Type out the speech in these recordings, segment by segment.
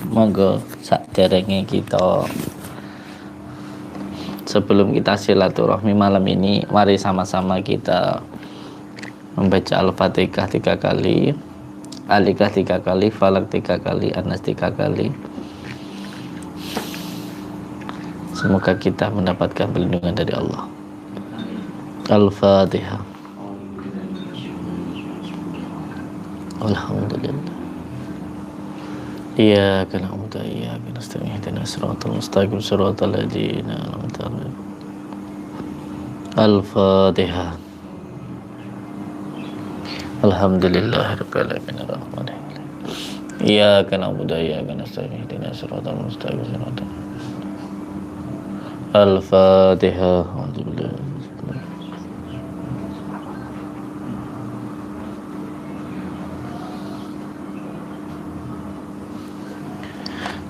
Monggo saderenge kita, sebelum kita silaturahmi malam ini, mari sama-sama kita membaca Al-Fatihah 3 kali, Al-Ikhlas 3 kali, Falak 3 kali, An-Nas 3 kali. Semoga kita mendapatkan perlindungan dari Allah. Al-Fatihah. Alhamdulillah. Iyyaka na'budu wa iyyaka nasta'in. Ihdinas siratal mustaqim, siratal ladzina an'amta 'alaihim. Al-Fatihah. Alhamdulillahirabbil alamin arrahmanir rahim. Iyyaka na'budu wa iyyaka nasta'in. Ihdinas siratal mustaqim, siratal. Al-Fatihah. Alhamdulillah.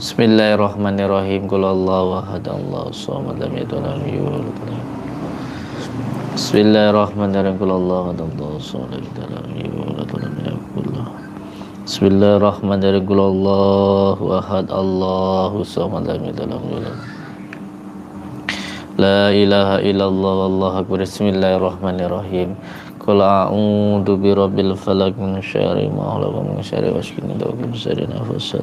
Bismillahirrahmanirrahim. Qul huwallahu ahad, Allahus samad, lam yalid walam yulad. Bismillahirrahmanirrahim. Qul huwallahu ahad, Allahus samad, lam yalid walam yulad walam yakul lahu. Bismillahirrahmanirrahim. Qul huwallahu ahad, Allahus samad, lam yalid walam yulad. La ilaha illallah wallahu akbar. Bismillahirrahmanirrahim. Qul a'udzu birabbil falaq min syarri ma khalaq wa min syarri ghasiqin idza waqab, min syarri nafasat.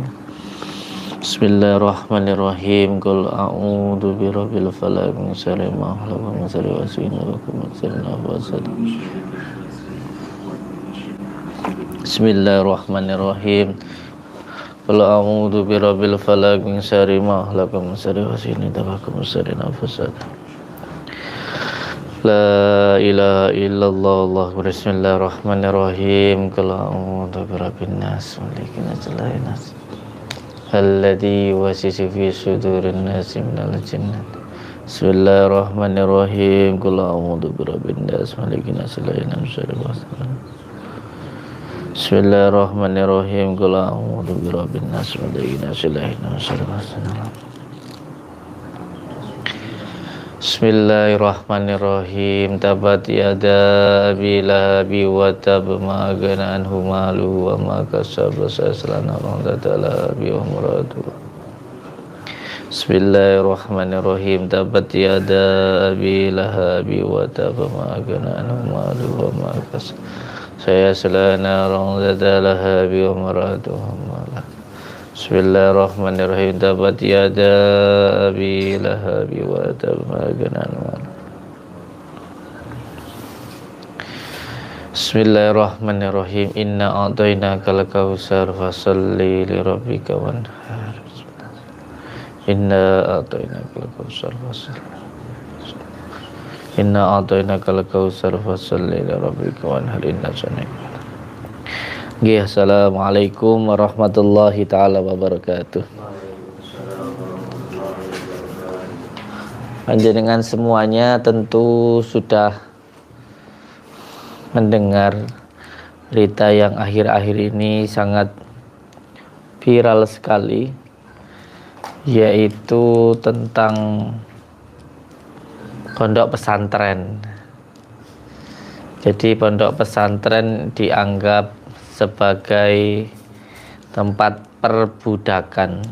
Bismillahirrahmanirrahim. Qul a'udzu birabbil falaq min syarri ma khalaq wa min syarri ghasiqin idza waqab, min syarri nafasat. Bismillahirrahmanirrahim. Qul a'udzu birabbil falaq min syarri ma khalaq wa min syarri ghasiqin idza waqab, min syarri nafasat. La ilaha illallah wallahu akbar. Bismillahirrahmanirrahim. Qul a'udzu birabbin nas, malikin nas, alladzi yuwaswisu fi sudurin nasi minal jinnah. Bismillahirrahmanirrahim. Qul a'udzu birabbin nas, malikin nas, ilahin nas, syarril waswasil. Bismillahirrahmanirrahim. Qul a'udzu birabbin nas, malikin nas, ilahin nas, syarril waswasil. Bismillahirrahmanirrahim. Tabat yada abi lahabi wa tab, ma aghna anhu maluhu wa ma kasaba, sayasla naran dzata lahabi wa imra'atuhu. Bismillahirrahmanirrahim. Tabat yada abi lahabi wa tab, ma aghna anhu maluhu wa ma kasaba, sayasla naran dzata lahabi wa imra'atuhu. Bismillahirrahmanirrahim. Tabat yada abi lahabi wa tab, ma aghna anhu. Bismillahirrahmanirrahim. Inna a'tainakal kautsar fasholli li rabbika wanhar. Inna a'tainakal kautsar fasholli. Inna a'tainakal kautsar fasholli li rabbika wanhar. Inna sanaka. Nggih, assalamualaikum warahmatullahi taala wabarakatuh. Panjenengan semuanya tentu sudah mendengar berita yang akhir-akhir ini sangat viral sekali, yaitu tentang pondok pesantren. Jadi pondok pesantren dianggap sebagai tempat perbudakan.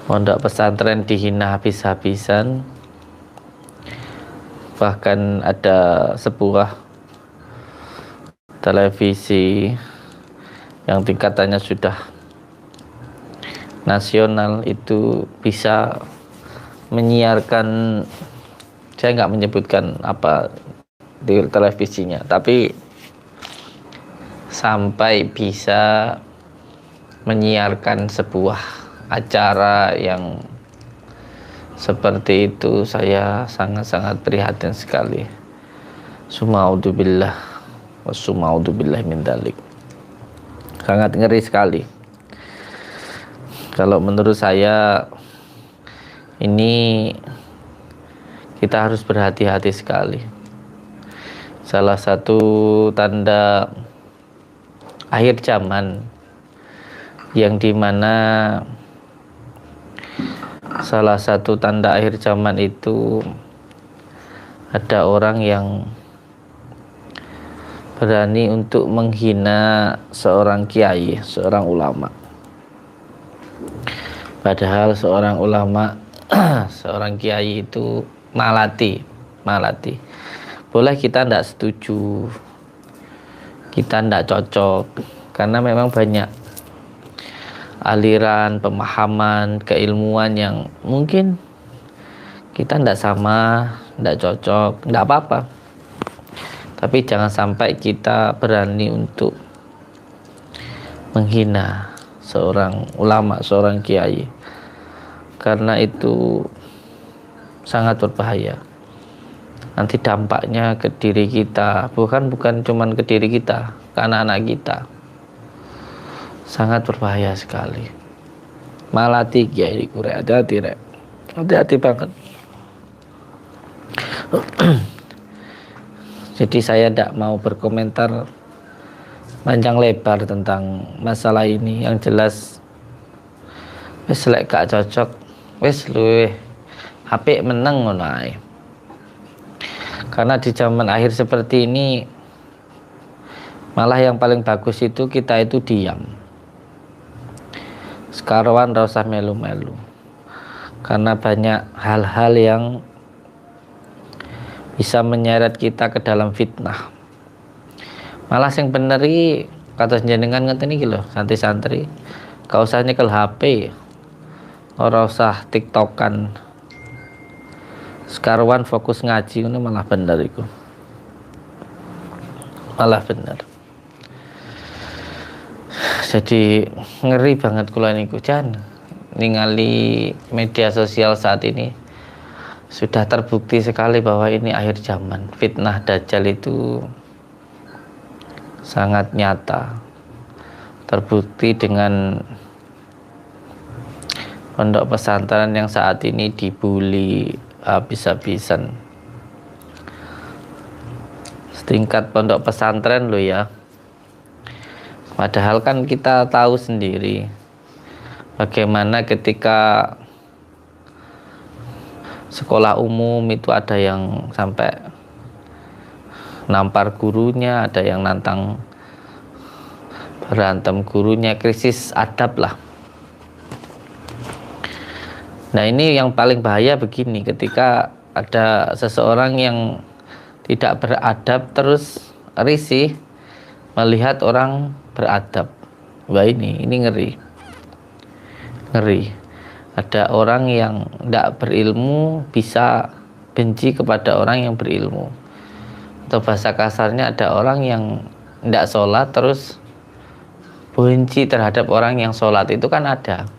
Pondok pesantren dihina habis-habisan. Bahkan ada sebuah televisi yang tingkatannya sudah nasional itu bisa menyiarkan, saya nggak menyebutkan apa di televisinya, tapi sampai bisa menyiarkan sebuah acara yang seperti itu, saya sangat-sangat prihatin sekali. Suma'udzubillah wa suma'udzubillah min dzalik. Sangat ngeri sekali. Kalau menurut saya ini kita harus berhati-hati sekali. Salah satu tanda akhir zaman yang dimana salah satu tanda akhir zaman itu ada orang yang berani untuk menghina seorang kiai, seorang ulama. Padahal seorang ulama, seorang kiai itu malati. Boleh kita tidak setuju, kita tidak cocok, karena memang banyak aliran, pemahaman, keilmuan yang mungkin kita tidak sama, tidak cocok, tidak apa-apa. Tapi jangan sampai kita berani untuk menghina seorang ulama, seorang kiai, karena itu sangat berbahaya. Nanti dampaknya ke diri kita, bukan cuman ke diri kita, ke anak-anak kita, sangat berbahaya sekali. Malati kiai kurek, hati-hati banget. Jadi saya tidak mau berkomentar panjang lebar tentang masalah ini. Yang jelas wis lek gak cocok wis luwih apik meneng ngono ae. Karena di zaman akhir seperti ini malah yang paling bagus itu kita itu diam. Sekarwan ra usah melu-melu. Karena banyak hal-hal yang bisa menyeret kita ke dalam fitnah. Malah yang bener iki kados jenengan ngeten iki lho, santri-santri. Gak usah nyekel HP. Ora usah TikTokan. Sekarwan fokus ngaji ngono malah bener iku. Malah bener. Jadi ngeri banget kula niku jan ningali media sosial saat ini. Sudah terbukti sekali bahwa ini akhir zaman. Fitnah Dajjal itu sangat nyata. Terbukti dengan pondok pesantren yang saat ini dibully habis-habisan. Setingkat pondok pesantren loh ya. Padahal kan kita tahu sendiri bagaimana ketika sekolah umum itu ada yang sampai nampar gurunya, ada yang nantang berantem gurunya, krisis adab lah. Nah ini yang paling bahaya begini, ketika ada seseorang yang tidak beradab terus risih melihat orang beradab. Wah ini ngeri. Ada orang yang tidak berilmu bisa benci kepada orang yang berilmu. Atau bahasa kasarnya ada orang yang tidak sholat terus benci terhadap orang yang sholat, itu kan ada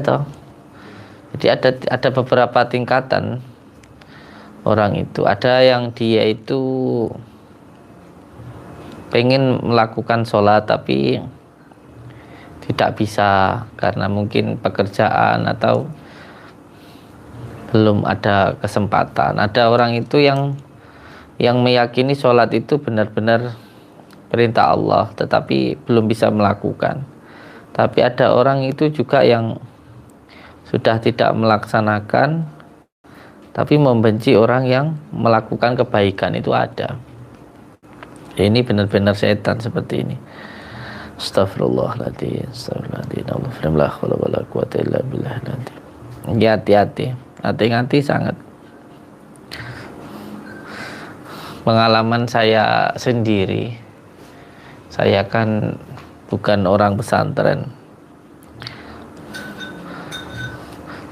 toh. Jadi ada beberapa tingkatan orang itu. Ada yang dia itu pengen melakukan sholat tapi tidak bisa karena mungkin pekerjaan atau belum ada kesempatan. Ada orang itu yang meyakini sholat itu benar-benar perintah Allah tetapi belum bisa melakukan. Tapi ada orang itu juga yang sudah tidak melaksanakan tapi membenci orang yang melakukan kebaikan, itu ada. Ini benar-benar setan seperti ini. Astagfirullahaladzim. Hati-hati sangat. Pengalaman saya sendiri, saya kan bukan orang pesantren,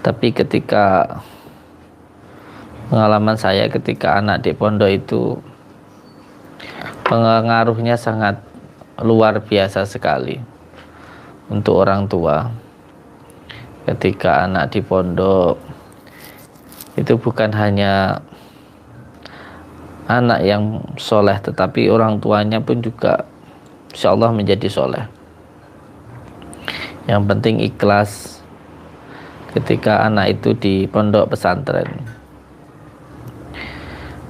tapi ketika pengalaman saya ketika anak di pondok itu pengaruhnya sangat luar biasa sekali untuk orang tua. Ketika anak di pondok itu bukan hanya anak yang soleh, tetapi orang tuanya pun juga insya Allah menjadi soleh. Yang penting ikhlas ketika anak itu di pondok pesantren.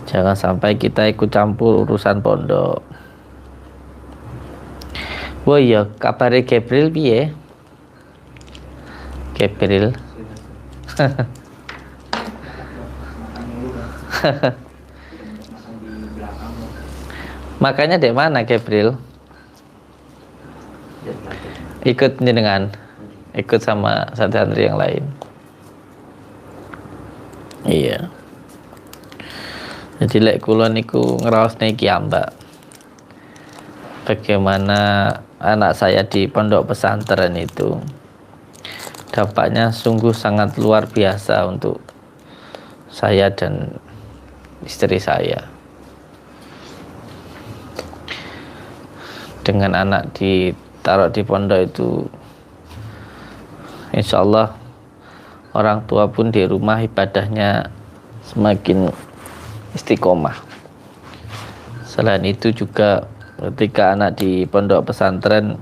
Jangan sampai kita ikut campur urusan pondok. Wah iya, kabare Gabriel piye? Gabriel. Makanya di mana Gabriel? Ikut jenengan. ikut sama santri yang lain. Iya. Jadi lek kula niku ngraosne iki Mbak. Bagaimana anak saya di pondok pesantren itu dampaknya sungguh sangat luar biasa untuk saya dan istri saya. Dengan anak ditaruh di pondok itu, insya Allah orang tua pun di rumah ibadahnya semakin istiqomah. Selain itu juga ketika anak di pondok pesantren,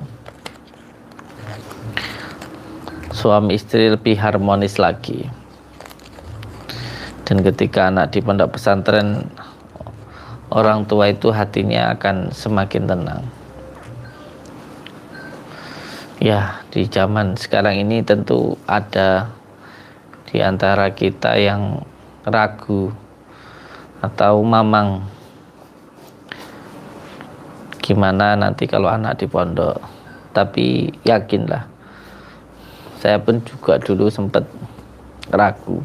suami istri lebih harmonis lagi. Dan ketika anak di pondok pesantren, orang tua itu hatinya akan semakin tenang. Ya, di zaman sekarang ini tentu ada di antara kita yang ragu atau mamang gimana nanti kalau anak di pondok. Tapi yakinlah, saya pun juga dulu sempat ragu.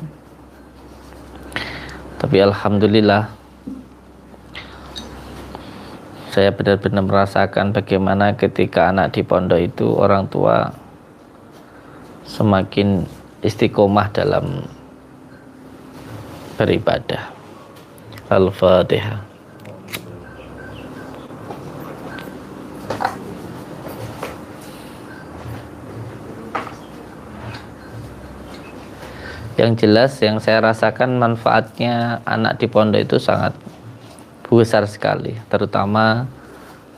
Tapi alhamdulillah saya benar-benar merasakan bagaimana ketika anak di pondok itu orang tua semakin istiqomah dalam beribadah. Al-Fatihah. Yang jelas yang saya rasakan manfaatnya anak di pondok itu sangat besar sekali, terutama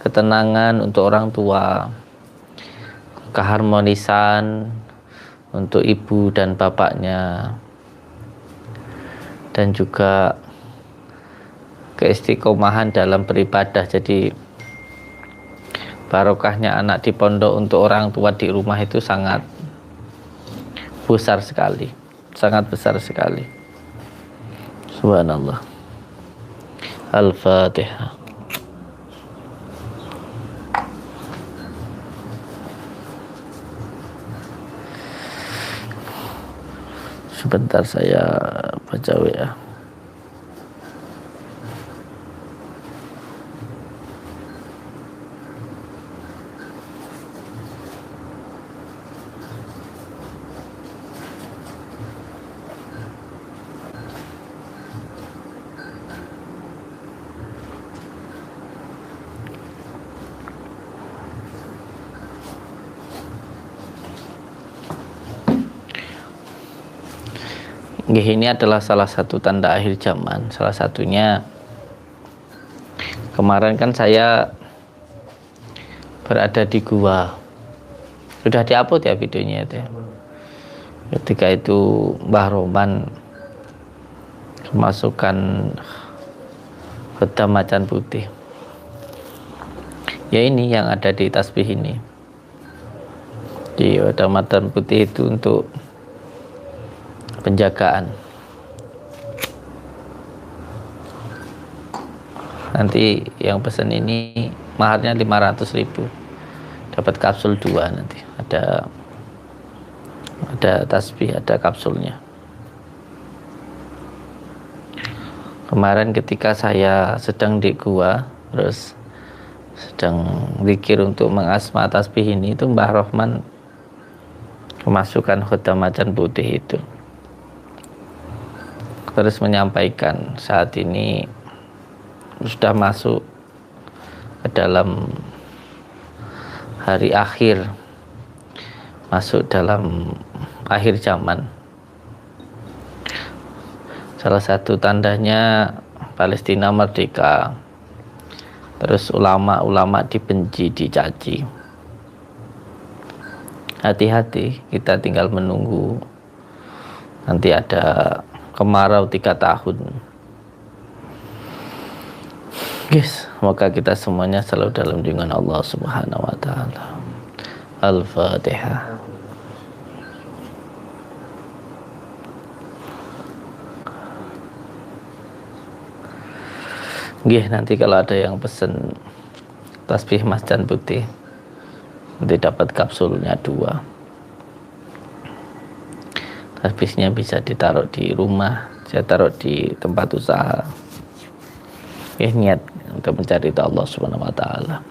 ketenangan untuk orang tua, keharmonisan untuk ibu dan bapaknya, dan juga keistiqomahan dalam beribadah. Jadi barokahnya anak di pondok untuk orang tua di rumah itu sangat besar sekali, sangat besar sekali. Subhanallah. Al-Fatihah. Sebentar saya baca WA. Ini adalah salah satu tanda akhir zaman. Salah satunya kemarin kan saya berada di gua. Sudah diupload ya videonya itu. Ketika itu Mbah Roman memasukkan Khodam Macan Putih. Ya ini yang ada di tasbih ini. Di Khodam Macan Putih itu untuk penjagaan. Nanti yang pesan ini maharnya 500.000, dapat kapsul 2 nanti. Ada tasbih, ada kapsulnya. Kemarin ketika saya sedang di gua, terus sedang zikir untuk mengasma tasbih ini, itu Mbah Rohman memasukkan Khodam Macan Putih itu. Terus menyampaikan saat ini sudah masuk ke dalam hari akhir, masuk dalam akhir zaman. Salah satu tandanya Palestina merdeka, terus ulama-ulama dibenci, dicaci. Hati-hati, kita tinggal menunggu nanti ada kemarau 3 tahun. Guys, semoga kita semuanya selalu dalam lindungan Allah Subhanahu wa taala. Al-Fatihah. Nanti kalau ada yang pesen tasbih Macan Putih, nanti dapat kapsulnya 2. Tasbihnya bisa ditaruh di rumah, saya taruh di tempat usaha. Ya, niat untuk mencari ridha Allah Subhanahu wa taala.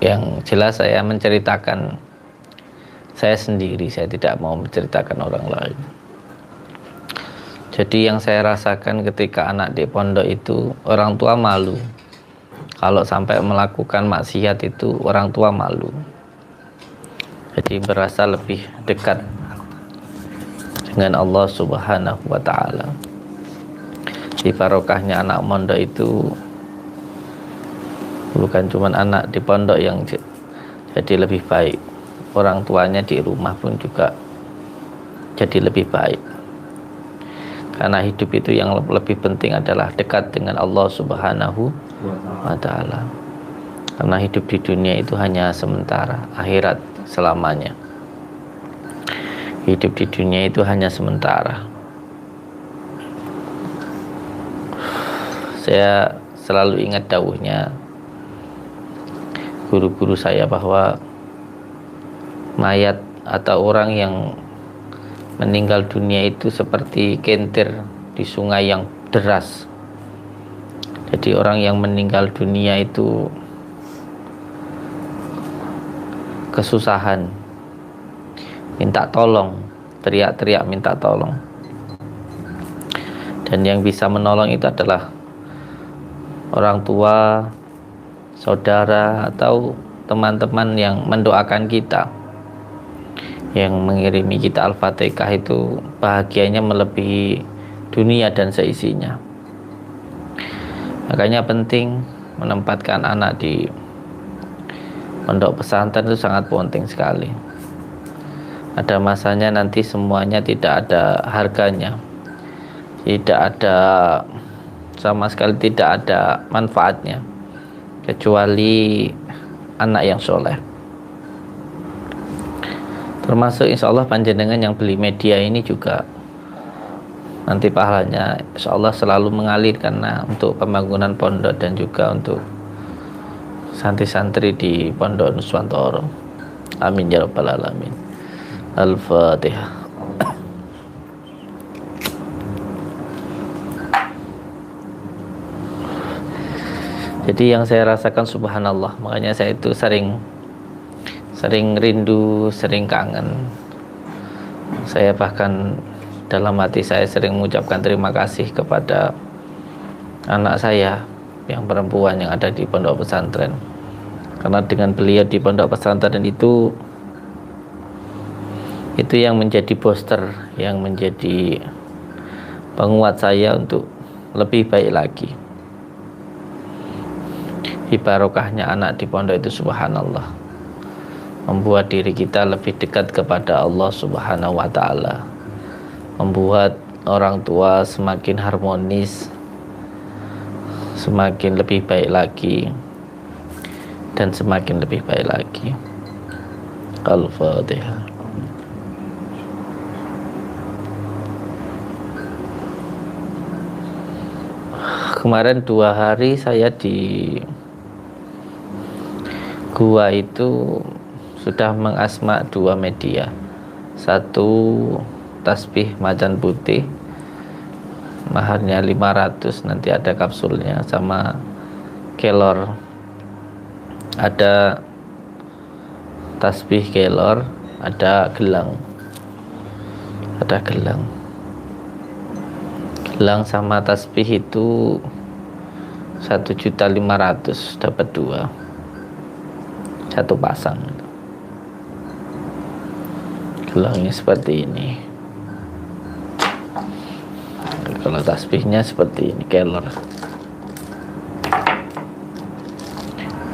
Yang jelas saya menceritakan saya sendiri, saya tidak mau menceritakan orang lain. Jadi yang saya rasakan ketika anak di pondok itu, orang tua malu. Kalau sampai melakukan maksiat itu, orang tua malu. Jadi berasa lebih dekat dengan Allah Subhanahu wa taala. Di barokahnya anak pondok itu bukan cuma anak di pondok yang jadi lebih baik, orang tuanya di rumah pun juga jadi lebih baik. Karena hidup itu yang lebih penting adalah dekat dengan Allah Subhanahu wa taala. Karena hidup di dunia itu hanya sementara, akhirat selamanya. Hidup di dunia itu hanya sementara. Saya selalu ingat dawuhnya guru-guru saya bahwa mayat atau orang yang meninggal dunia itu seperti kentir di sungai yang deras. Jadi orang yang meninggal dunia itu kesusahan, minta tolong, teriak-teriak minta tolong. Dan yang bisa menolong itu adalah orang tua, saudara, atau teman-teman yang mendoakan kita, yang mengirimi kita Al-Fatihah. Itu bahagianya melebihi dunia dan seisinya. Makanya penting menempatkan anak di pondok pesantren itu sangat penting sekali. Ada masanya nanti semuanya tidak ada harganya, tidak ada, sama sekali tidak ada manfaatnya, kecuali anak yang soleh. Termasuk insya Allah panjenengan yang beli media ini juga nanti pahalanya insya Allah selalu mengalir, karena untuk pembangunan pondok dan juga untuk santri-santri di Pondok Nuswantoro. Amin ya rabbal alamin. Al-Fatihah. Jadi yang saya rasakan subhanallah, makanya saya itu sering rindu, sering kangen. Saya bahkan dalam hati saya sering mengucapkan terima kasih kepada anak saya yang perempuan yang ada di pondok pesantren. Karena dengan beliau di pondok pesantren itu yang menjadi booster, yang menjadi penguat saya untuk lebih baik lagi. Di barokahnya anak di pondok itu subhanallah, membuat diri kita lebih dekat kepada Allah Subhanahu wa taala, membuat orang tua semakin harmonis, semakin lebih baik lagi, dan semakin lebih baik lagi. Al-Fatihah. Kemarin 2 hari saya di gua itu sudah mengasma 2 media. 1 tasbih macan putih, maharnya 500, nanti ada kapsulnya, sama kelor. Ada tasbih kelor, ada gelang. Gelang sama tasbih itu 1.500.000 dapat 2, 1 pasang. Gelangnya seperti ini. Kalau tasbihnya seperti ini, kelor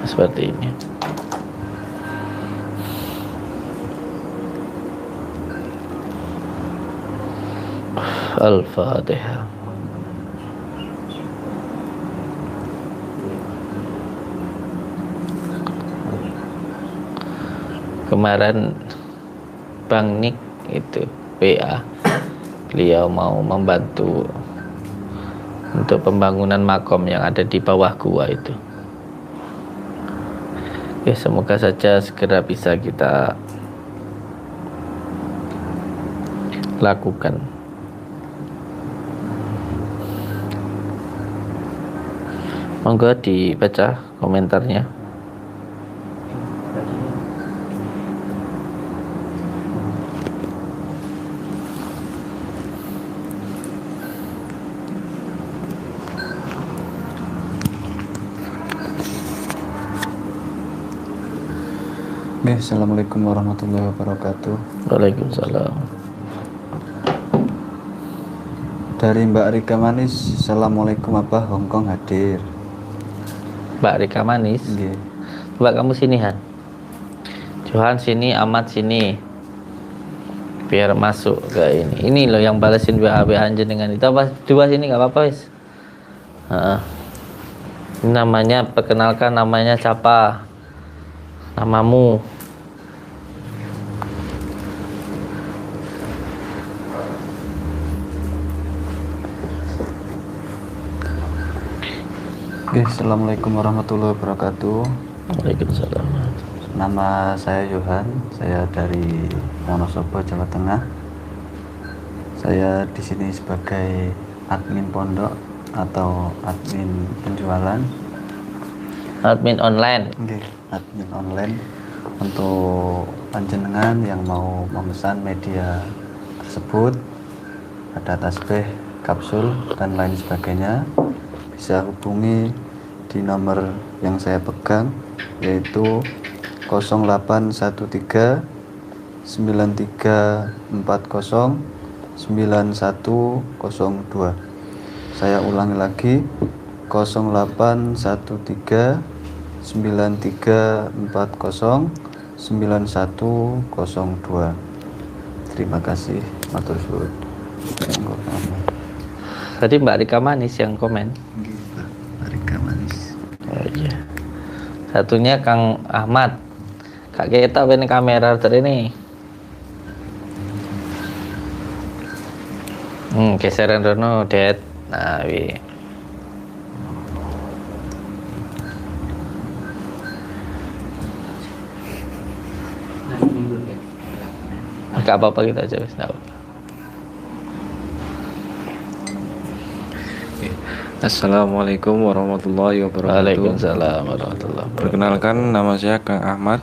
seperti ini. Al-Fatihah. Kemarin Bang Nik itu WA, beliau mau membantu untuk pembangunan makom yang ada di bawah gua itu. Ya, semoga saja segera bisa kita lakukan. Monggo dibaca komentarnya. Assalamualaikum warahmatullahi wabarakatuh. Waalaikumsalam. Dari Mbak Rika Manis, Assalamualaikum Abah, Hongkong hadir. Mbak Rika Manis. Nggih. Mbak, kamu sini, Han. Johan sini, Ahmad sini. Biar masuk ke ini. Ini loh yang balesin WA jenengan itu apa? Dua sini nggak apa-apa, wis. Ini namanya, perkenalkan namanya siapa? Namamu. Assalamualaikum warahmatullahi wabarakatuh. Waalaikumsalam. Nama saya Yohan, saya dari Wonosobo, Jawa Tengah. Saya di sini sebagai admin pondok atau admin penjualan. Admin online. Admin online untuk panjenengan yang mau memesan media tersebut, ada tasbih, kapsul dan lain sebagainya, bisa hubungi di nomor yang saya pegang, yaitu 0813 9340 9102. Saya ulangi lagi, 0813 9340 9102. Terima kasih, matur suwun. Tadi Mbak Rika Manis yang komen. Mbak Rika Manis. Oh iya. Satunya Kang Ahmad. Kak kita ini kamera tadi nih. Geseran Rono, Det. Nah, wi. Gak apa-apa, kita aja wis. Assalamualaikum warahmatullahi wabarakatuh. Waalaikumsalam warahmatullahi wabarakatuh. Perkenalkan, nama saya Kang Ahmad.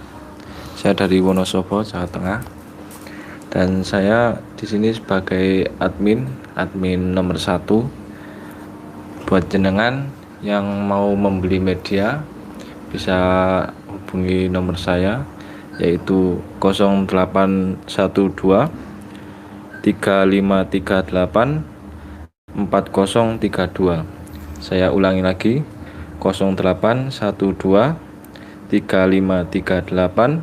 Saya dari Wonosobo, Jawa Tengah. Dan saya di sini sebagai admin nomor 1 buat jenengan yang mau membeli media, bisa hubungi nomor saya, yaitu 0812 3538 4032. Saya ulangi lagi, 0812 3538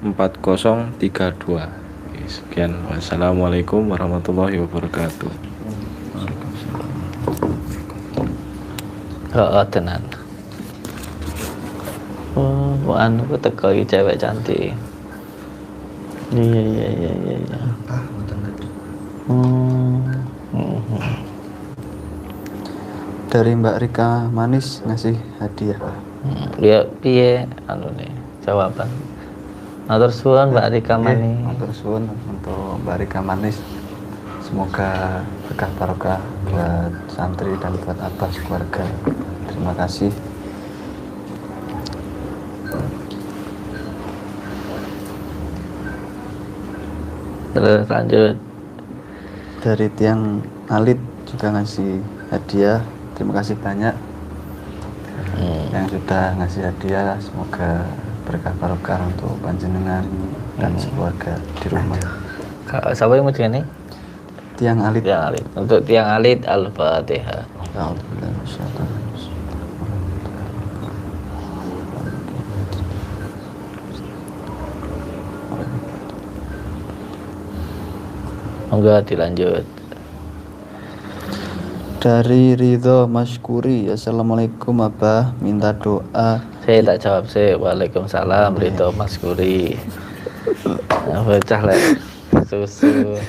4032. Sekian, wassalamualaikum warahmatullahi wabarakatuh. Tenan. Oh, anu ku teko iki cewek cantik. Iya. Dari Mbak Rika Manis ngasih hadiah. Ya piye anu nih jawaban. Matur suwun Mbak Rika Manis. Matur suwun untuk Mbak Rika Manis. Semoga berkah barokah buat santri dan buat abah keluarga. Terima kasih. Terus lanjut. Dari Tiang Alit juga ngasih hadiah. Terima kasih banyak yang sudah ngasih hadiah. Semoga berkah barokah untuk panjenengan dan sekeluarga di rumah. Siapa yang mau nih? Tiang Alit. Tiang Alit. Untuk Tiang Alit, Al-Fatihah. Monggo dilanjut. Dari Ridho Maskuri, Assalamualaikum Abah, minta doa. Saya tak jawab sih. Waalaikumsalam. Ridho Maskuri. Bocah lek susu.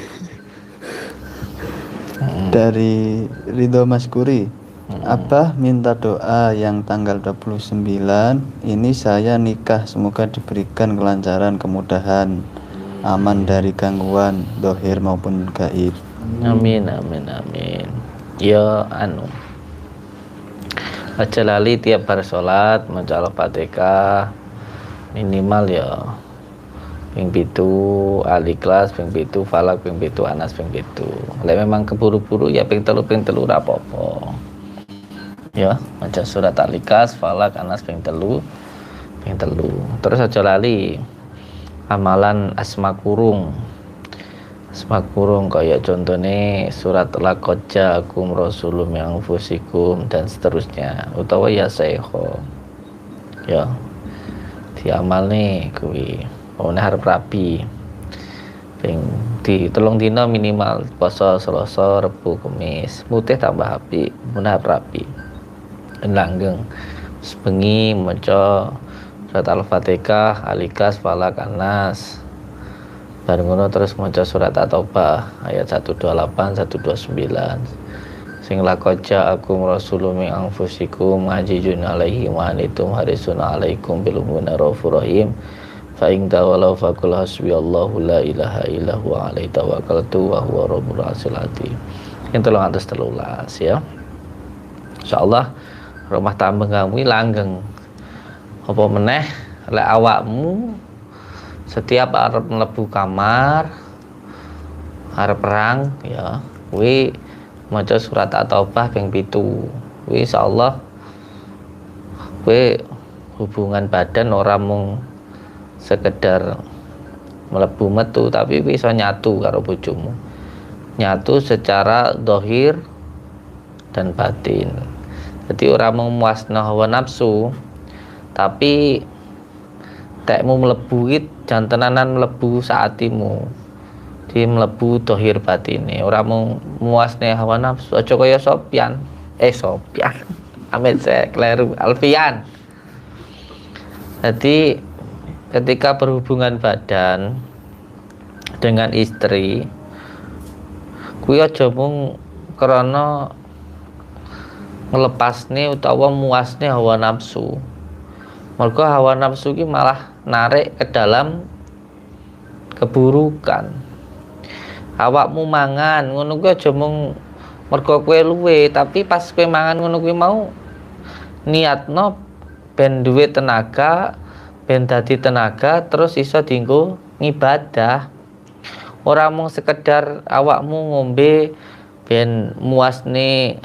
Dari Ridho Maskuri, Abah minta doa yang tanggal 29 ini saya nikah, semoga diberikan kelancaran, kemudahan, aman dari gangguan dohir maupun gaib. Amin amin amin. Ya aja lali tiap bar salat maca Al-Fatihah minimal ya ping 7 Al-Ikhlas, ping 7 Falak, ping 7 Anas, ping 7. Lek memang keburu-buru ya ping 3 ora apa-apa. Ya, maca surat Al-Ikhlas, Falak, Anas, ping 3. Terus aja lali amalan asma kurung. Asma kurung kayak contohnya surat laqad ja'akum rasulun min anfusikum dan seterusnya, utawa ya sekho. Ya. Diamal nih kuwi. Pokoknya harap rapi. Ping di 3 dina minimal puasa Selasa, Rebo, Kamis. Mutih tambah api, munah rapi. Langgeng sebengi maca surat Al-Fatihah, Al-Ikhlas, Falak, Anas. Bareng ngono terus maca surat At-Taubah ayat 128 129. Sing laqad ja'akum rasulun min anfusikum azizun 'alaihi ma anittum harisun 'alaikum bil mu'minina raufur rahim. Fa in tawallaw faqul hasbiyallahu la ilaha illa huwa 'alaihi tawakkaltu wa huwa rabbul arsyil azim. Yang 313 ya. Insyaallah rumah tangga kamu langgeng. Apa meneh lek awakmu setiap arep mlebu kamar arep perang ya kuwi maca surat At-Taubah ping 7. Kuwi insyaallah kuwi hubungan badan ora mung sekedar mlebu metu tapi bisa nyatu karo bojomu. Nyatu secara zahir dan batin. Jadi orang memuasna hawa nafsu tapi tekmu mlebu jantenanan mlebu saatimu di mlebu dohir batine orang memuasna hawa nafsu aja kaya Sopyan amit saya keliru Alfian. Jadi ketika berhubungan badan dengan istri kuwi aja mung krana ngelepasne utawa muasne hawa nafsu. Mergo hawa nafsu ki malah narik ke dalam keburukan. Awakmu mangan ngono kuwi aja mung mergo kowe luwe, tapi pas kowe mangan ngono kuwi mau niatno ben duwe tenaga, ben dadi tenaga terus iso dienggo ngibadah. Ora mung sekedar awakmu ngombe ben muasne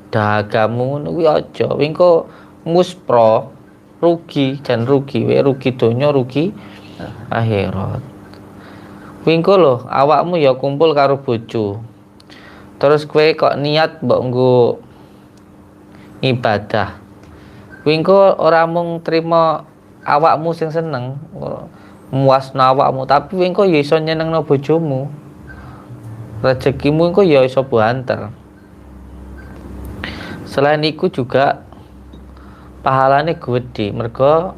dahagamu ngono kuwi aja. Wingko muspro rugi jan rugi, rugi donya rugi akhirat. Wingko lho awakmu ya kumpul karo bojo. Terus kowe kok niat mbok nggo ibadah. Wingko ora mung trima awakmu sing seneng, muasno awakmu, tapi wingko ya iso nyenengno bojomu. Rezekimu engko ya iso banter. Selain itu juga pahalanya gede, mergo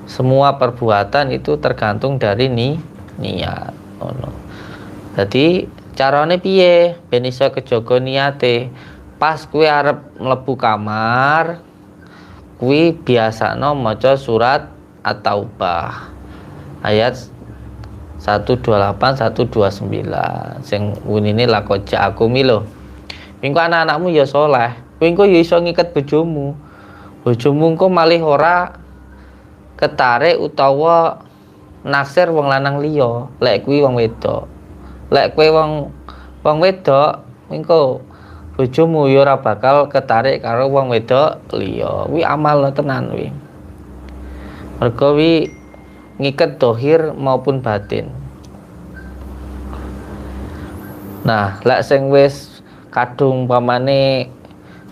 semua perbuatan itu tergantung dari niat. Jadi carane piye ben iso kejaga niate? Pas kuwi arep mlebu kamar, kuwi biasano maca surat At-Taubah ayat 128 129 sing bunine laqad ja'akum lho. Engko anak-anakmu ya saleh, kowe engko ya iso ngiket bojomu. Bojomu engko malih ora ketarik utawa naksir wong lanang liya, lek kuwi wong wedok. Lek kowe wong wedok, engko bojomu ya ora bakal ketarik karo wong wedok liya. Kuwi amal tenan kuwi. Mergo kuwi ngiket dohir maupun batin. Nah, lek sing wis kadung pamane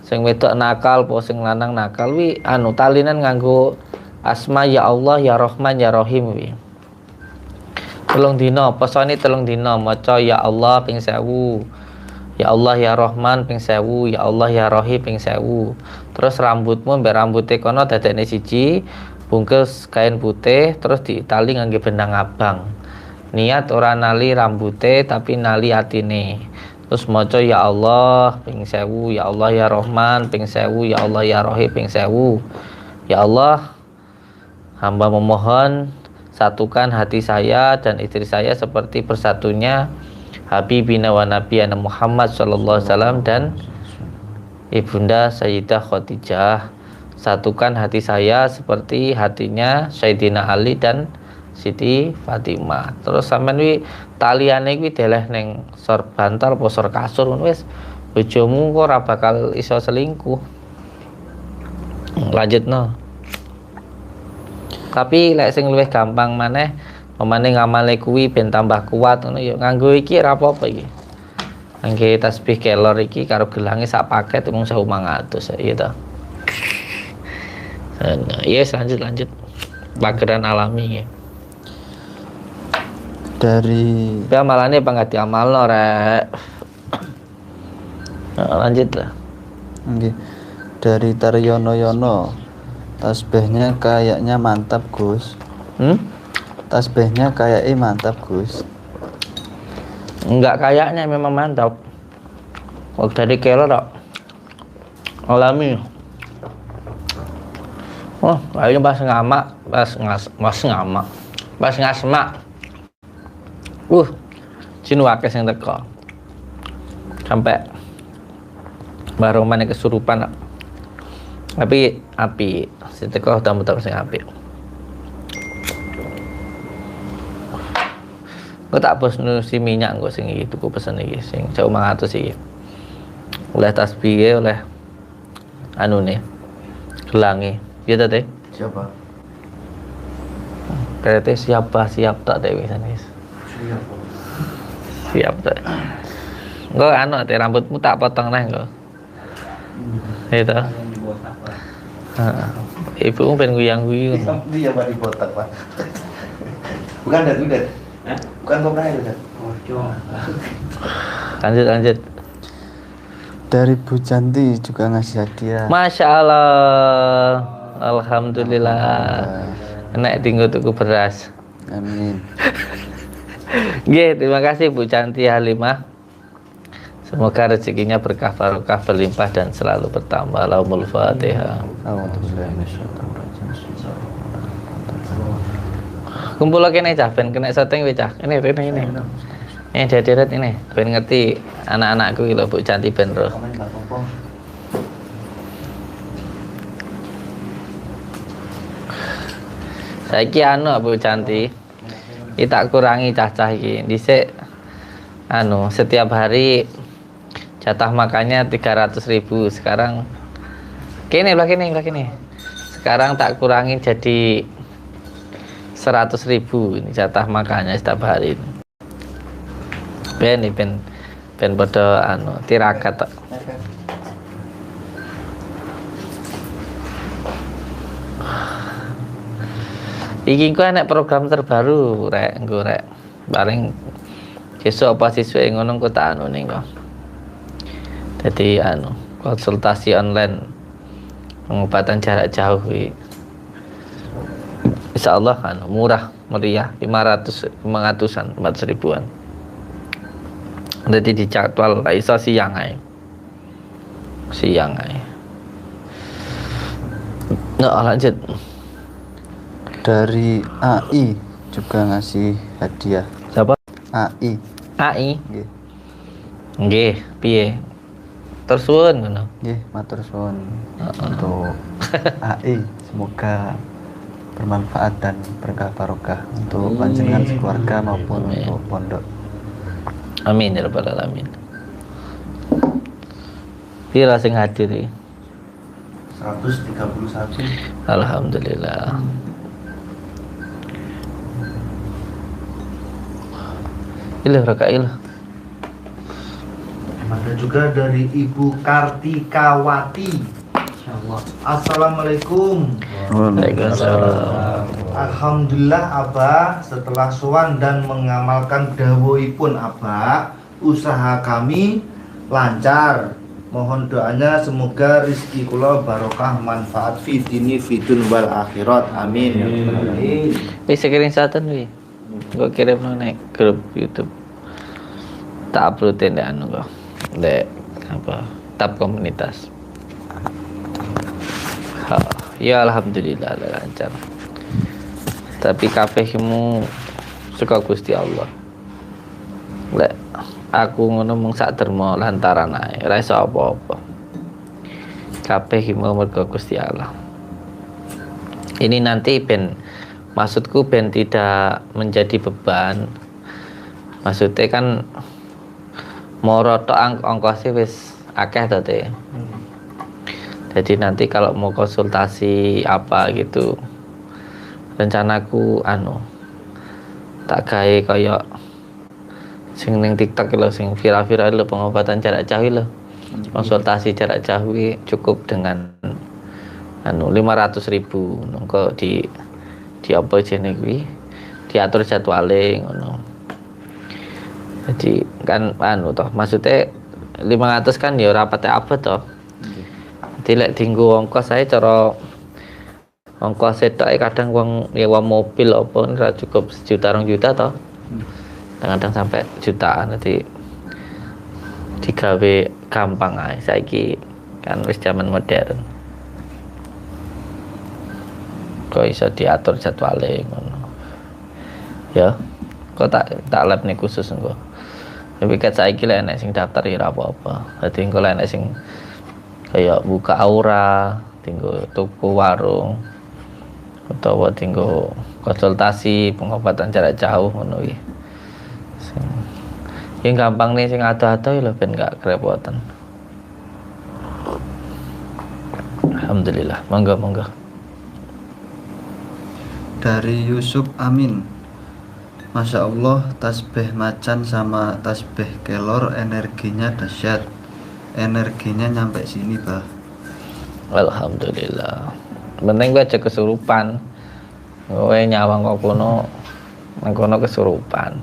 sing wedok nakal apa sing lanang nakal wi talinan nganggo asma ya Allah ya Rahman ya Rahim wi. 3 dina, posone 3 dina maca ya Allah ping 1000. Ya Allah ya Rahman ping 1000, ya Allah ya Rahim ping 1000. Terus rambutmu mbek rambuté kono dadekne siji, bungkus kain putih terus diitali ngangge benang abang. Niat ora nali rambute tapi nali atine. Terus maca ya Allah ping 1000, ya Allah ya Rahman ping 1000, ya Allah ya Rahim ping 1000. Ya Allah, hamba memohon satukan hati saya dan istri saya seperti bersatunya Habibina wa Nabiyana Muhammad sallallahu alaihi wasallam dan Ibunda Sayyidah Khadijah. Satukan hati saya seperti hatinya Sayyidina Ali dan Siti Fatimah. Terus sampean wi taliane kuwi deleh ning sor bantal apa sor kasur ngono wis bojomu kok ora bakal iso selingkuh. Lanjutno. Tapi lek sing luwih gampang maneh pemane ngamale kuwi ben tambah kuat ngono ya nganggo iki ora apa-apa iki. Angge tasbih kelor iki karo gelange sak paket mung 1500 ya ta. Nah, yes lanjut. Pageran alami ya. Dari Ya malane apa nggak diamalno rek. Nah, lanjut lah. nggih. Dari Taryono Yono, tasbihnya kayaknya mantap Gus. Tasbihnya kayaknya mantap Gus. Enggak kayaknya memang mantap. Kalau dari kelor tak alami. Oh, kayaknya pas ngamak, pas ngasmak. Jin wakil yang teko. Sampai baru mana kesurupan. Tapi api, si teko udah muter sing api. Gue tak bos nusi minyak gue sing itu gue pesen iki sing 500 iki. Oleh tasbih oleh anu nih gelangi. Iya tadi. Siapa? Berarti siap tak dewi sana. Siap tak. Gue anu teh rambutmu tak potong nih gue. Itu. Ibu pengen guyang-guyang. Dia baru botak Pak. Bukan udah. Bukan kok pernah udah. Lanjut. Dari Bu Canti juga ngasih hadiah. Masya Allah. Alhamdulillah. Enak tinggal tuku beras. Amin. Nggih, terima kasih Bu Canti Halimah. Semoga rezekinya berkah barokah berlimpah dan selalu bertambah. Allahumma Fatihah. Kumpul kene cah ben kena setting we cah. Ini. Ini deret ini. Ben ngerti anak-anakku iki lho Bu Canti ben roh. Saiki anu Bu Canti. Iki tak kurangi cah-cah iki. Dhisik anu setiap hari jatah makannya 300.000. Sekarang kene. Sekarang tak kurangi jadi 100.000 ini jatah makannya setiap hari. Ben pada anu tirakat tak. Iki ku enek program terbaru rek engko rek. Bareng besok apa siswa ngono ku tak anu ning kok. Dadi anu konsultasi online pengobatan jarak jauh iki. Insyaallah anu murah meriah 500-an 400 ribuan. Jadi dijadwal iso siang ae. Nah, lanjut. Dari AI juga ngasih hadiah. Siapa? AI. Nggih. Nggih, piye? Tersuwun ngono. Nggih, matur suwun untuk AI. Semoga bermanfaat dan berkah barokah untuk panjenengan sekeluarga maupun untuk pondok. Amin ya rabbal alamin. Pira sing hadir iki? 131. Alhamdulillah. Ilah rakailah. Ada juga dari Ibu Kartikawati. Insyaallah. Assalamualaikum. Waalaikumsalam. Alhamdulillah Abah, setelah sowan dan mengamalkan dawuhipun Abah, usaha kami lancar. Mohon doanya semoga rizki kula barokah manfaat fi dini fidun wal akhirat. Amin. Wis screenshotan wi. Gua kirim nang grup YouTube. tak uploadin deh anu kok. Dek apa? Tab komunitas. Ya alhamdulillah lancar. Tapi kabehmu suka Gusti Allah. Lek aku ngono mung sak derma lantaran ae, ora iso apa-apa. Kabeh iki mergo Gusti Allah. Ini nanti maksudku tidak menjadi beban. Maksudnya kan moro tok ongkose wis akeh to Teh. Jadi nanti kalau mau konsultasi apa gitu, rencanaku tak gawe koyo sing ning TikTok lho, sing viral-viral lho, pengobatan jarak jauh lho. Konsultasi jarak jauh cukup dengan 500.000 nengko di apa jenenge kuwi, diatur jadwale ngono. Jadi kan toh maksudnya 500 kan ya ora pate abot toh. Jadi lek dienggo ongkos saya cara ongkos tok kadang wong nyewa mobil apa ora cukup 1 juta 2 juta toh. Kadang sampai jutaan, nanti digawe gampang ae saiki kan wis zaman modern. Kok iso diatur jadwale ngono. Ya, kok tak labne khusus engko. Tapi ket saiki lek enek sing daftar ya ora apa-apa. Dadi engko lek enek sing kaya buka aura, tinggo tuku warung utawa tinggo konsultasi pengobatan jarak jauh ngono iki. Yang gampang nih sing ado-ado lho ben gak kerepotan. Alhamdulillah, monggo. Dari Yusuf Amin. Masya Allah, tasbih macan sama tasbih kelor energinya dahsyat. Energinya nyampe sini, Bah. Alhamdulillah. Penting gue aja kesurupan. Gue nyawang kok kono kesurupan.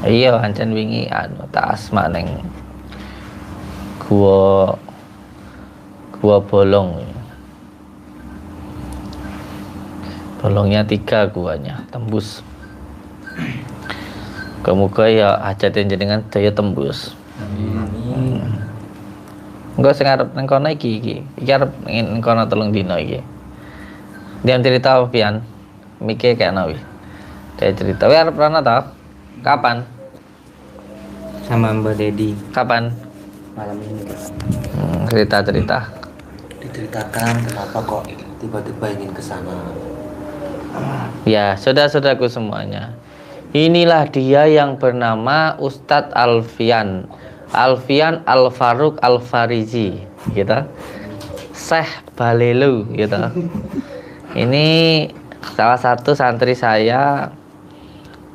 Iya, ancen wingi tak asma neng gua bolong. Bolongnya 3 guanya, tembus. Kemuka ya hajatnya jenengan daya tembus. Amin. Enggak sing arep nang kono iki arep nang kono 3 dina iki. Diam cerita pian. Mike kayak nawi. Dia cerita, "Weh arep rana ta? Kapan?" Sama Mbak Dedi. Kapan? Malam ini. Cerita. Diceritakan kenapa kok tiba-tiba ingin ke sana. Ya, saudara-saudaraku semuanya. Inilah dia yang bernama Ustadz Alfian Al-Faruq Al-Farizi, gitu. Syekh Balelu, gitu. Ini salah satu santri saya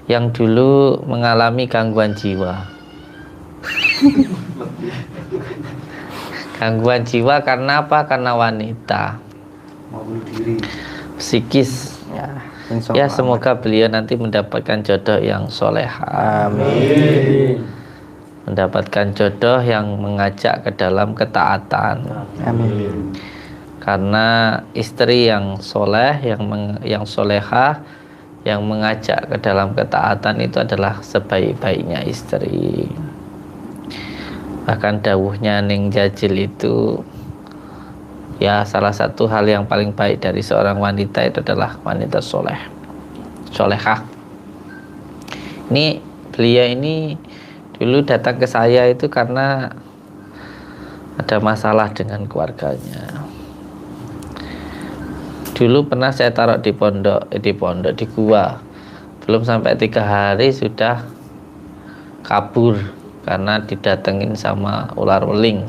yang dulu mengalami gangguan jiwa. Gangguan jiwa karena apa? Karena wanita. Mau bunuh diri. Psikis. Insya Ya, Allah. semoga beliau nanti mendapatkan jodoh yang soleha. Amin. Mendapatkan jodoh yang mengajak ke dalam ketaatan. Amin. Karena istri yang soleh, yang soleha, yang mengajak ke dalam ketaatan itu adalah sebaik-baiknya istri. Bahkan dawuhnya Ning Jajil itu, ya salah satu hal yang paling baik dari seorang wanita itu adalah wanita solehah. Ini beliau ini dulu datang ke saya itu karena ada masalah dengan keluarganya. Dulu pernah saya taruh di pondok di gua, belum sampai 3 hari sudah kabur karena didatengin sama ular weling.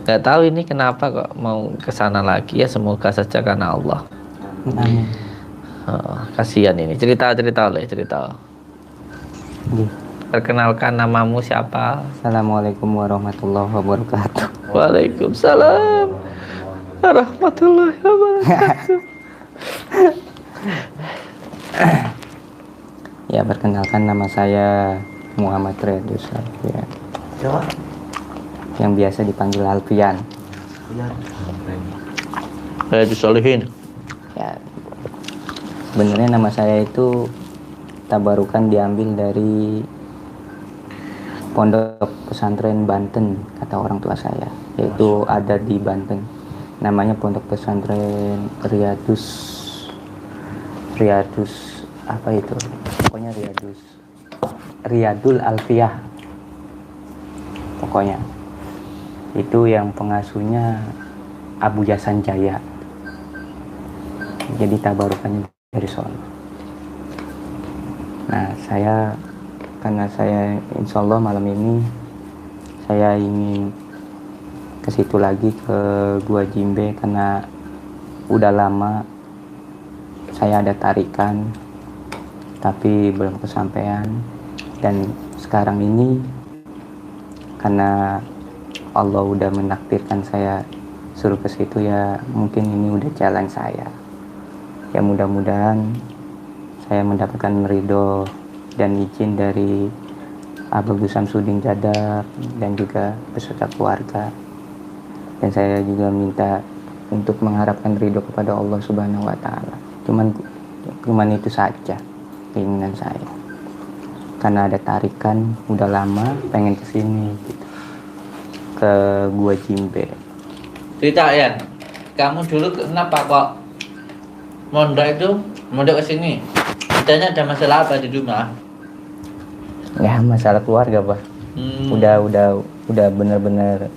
Gak tahu ini kenapa kok mau kesana lagi, ya semoga saja karena Allah. Amin. Kasihan ini, cerita. Perkenalkan, namamu siapa? Assalamualaikum warahmatullahi wabarakatuh. Waalaikumsalam warahmatullahi wabarakatuh. Ya, perkenalkan nama saya Muhammad Redus Alfian. Siapa? Yang biasa dipanggil Alfian. Disolihin. Ya, sebenarnya nama saya itu tabarukan diambil dari pondok pesantren Banten, kata orang tua saya, yaitu ada di Banten, namanya pondok pesantren Riyadus apa itu, pokoknya Riyadul Alfiyah, pokoknya itu yang pengasuhnya Abu Jasan Jaya. Jadi tabarukannya dari sono. Nah, karena saya insya Allah malam ini saya ingin ke situ lagi, ke Gua Jimbe, karena udah lama saya ada tarikan tapi belum kesampaian, dan sekarang ini karena Allah udah menakdirkan saya suruh ke situ, ya mungkin ini udah jalan saya. Ya mudah-mudahan saya mendapatkan ridho dan izin dari Abah Samsudin Jadar dan juga beserta keluarga. Dan saya juga minta untuk mengharapkan ridho kepada Allah Subhanahu wa Ta'ala. Cuman itu saja keinginan saya. Karena ada tarikan, udah lama pengen kesini gitu, ke Gua Jimbe. Cerita ya, kamu dulu kenapa kok mondok ke sini? Ceritanya ada masalah apa di rumah? Ya masalah keluarga, Pak. Udah bener-bener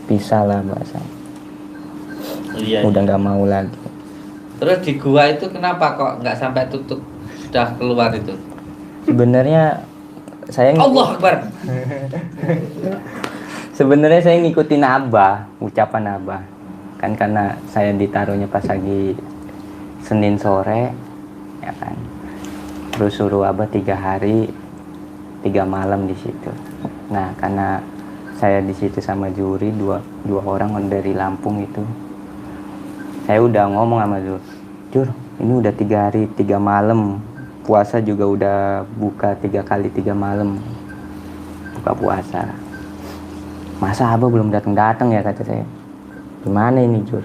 pisah lah bahasa. Iya. Udah nggak mau lagi. Terus di gua itu kenapa kok nggak sampai tutup, sudah keluar itu? Sebenarnya saya Allah Akbar. Sebenarnya saya ngikutin Abah, ucapan Abah. Kan karena saya ditaruhnya pas lagi Senin sore, ya kan. Terus suruh Abah 3 hari 3 malam di situ. Nah, karena saya di situ sama juri dua orang dari Lampung itu. Saya udah ngomong sama Jur, ini udah 3 hari 3 malam. Puasa juga udah buka 3 kali 3 malam. Buka puasa. Masa Abah belum datang ya, kata saya. Gimana ini Jur?